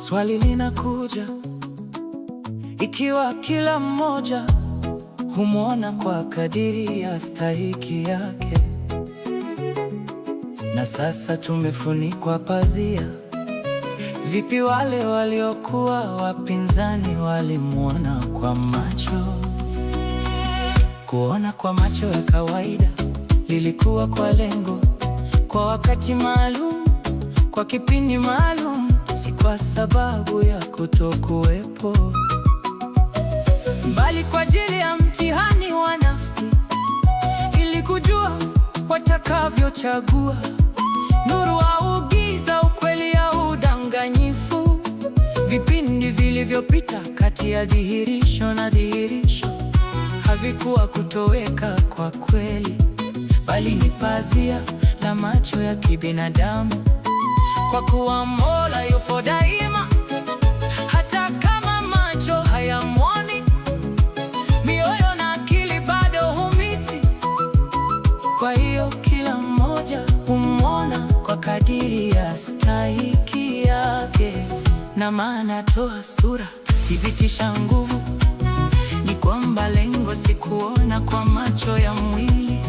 Swali linakuja, ikiwa kila mmoja humwona kwa kadiri ya stahiki yake, na sasa tumefunikwa pazia, vipi wale waliokuwa wapinzani walimwona kwa macho? Kuona kwa macho ya kawaida lilikuwa kwa lengo, kwa wakati maalum, kwa kipindi maalum, si kwa sababu ya kutokuwepo, bali kwa ajili ya mtihani wa nafsi, ili kujua watakavyochagua nuru au giza, ukweli au udanganyifu. Vipindi vilivyopita kati ya dhihirisho na dhihirisho havikuwa kutoweka kwa kweli, bali ni pazia la macho ya kibinadamu. Kwa kuwa Mola yupo daima, hata kama macho hayamwoni, mioyo na akili bado humisi. Kwa hiyo kila mmoja humwona kwa kadiri ya stahiki yake. Na maana toa sura, thibitisha nguvu, ni kwamba lengo si kuona kwa macho ya mwili,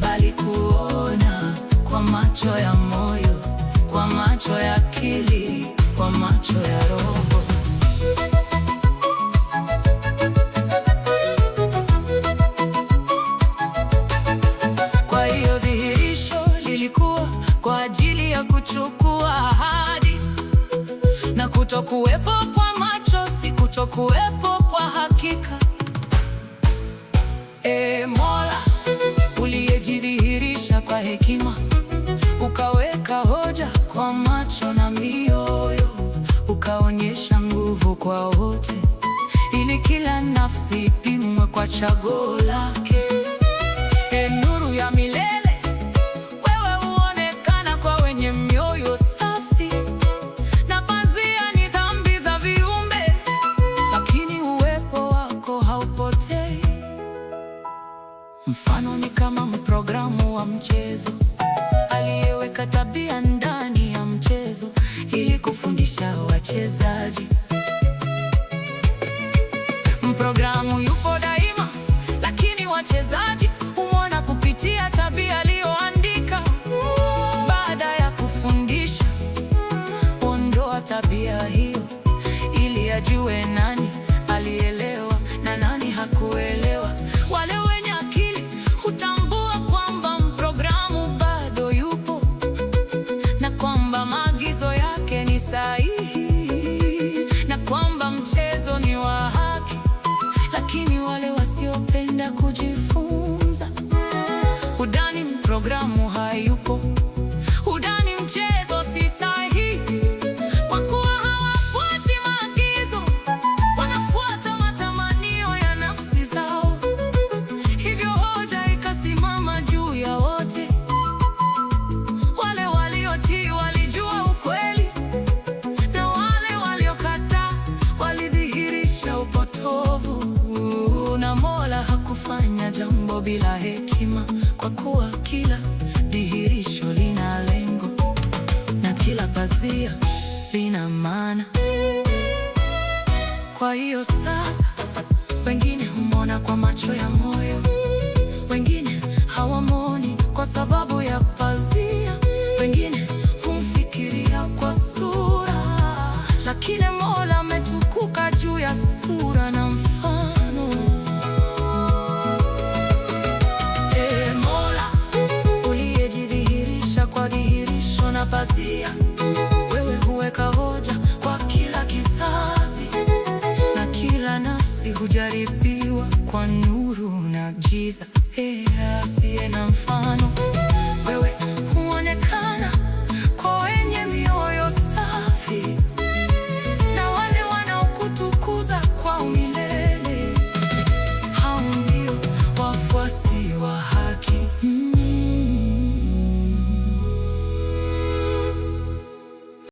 bali kuona kwa macho ya moyo, kwa macho ya akili, kwa macho ya roho. Kwa hiyo dhihirisho lilikuwa kwa ajili ya kuchukua ahadi, na kutokuwepo kwa macho si kutokuwepo kwa hakika. Mola uliyejidhihirisha kwa hekima, ukaweka hoja kwa macho na mioyo, ukaonyesha nguvu kwa wote, ili kila nafsi ipimwe kwa chaguo lake. Nuru ya milele, wewe huonekana kwa wenye mioyo safi, na pazia ni dhambi za viumbe, lakini uwepo wako haupotei. Mfano ni kama mprogramu wa mchezo aliyeweka tabia ndani ya mchezo ili kufundisha wachezaji. Mprogramu yupo daima, lakini wachezaji humwona kupitia tabia aliyoandika. Baada ya kufundisha, ondoa tabia hiyo ili ajue nani alielewa na nani hakuelewa. Wale wenye akili hutambua kwamba mprogramu bado yupo, na kwamba maagizo yake ni sahihi, na kwamba mchezo ni wa haki. Lakini wale wasiopenda kujifunza hudhani mprogramu hayupo, hudhani mchezo si sahihi, kwa kuwa hawafuati maagizo, wanafuata matamanio ya nafsi zao. Hivyo hoja ikasimama juu ya wote. Wale waliotii walijua ukweli, na wale waliokataa walidhihirisha upotovu. Na Mola hakufanya jambo bila hekima, kwa kuwa kila dhihirisho lina lengo, na kila pazia lina maana. Kwa hiyo sasa, wengine humwona kwa macho ya moyo, wengine hawamwoni kwa sababu ya pazia, wengine humfikiria kwa sura, lakini Mola ametukuka juu ya sura na mfano. Mola uliyejidhihirisha kwa dhihirisho na pazia, wewe huweka hoja kwa kila kizazi, na kila nafsi hujaribiwa kwa nuru na giza. Asiye na mfano.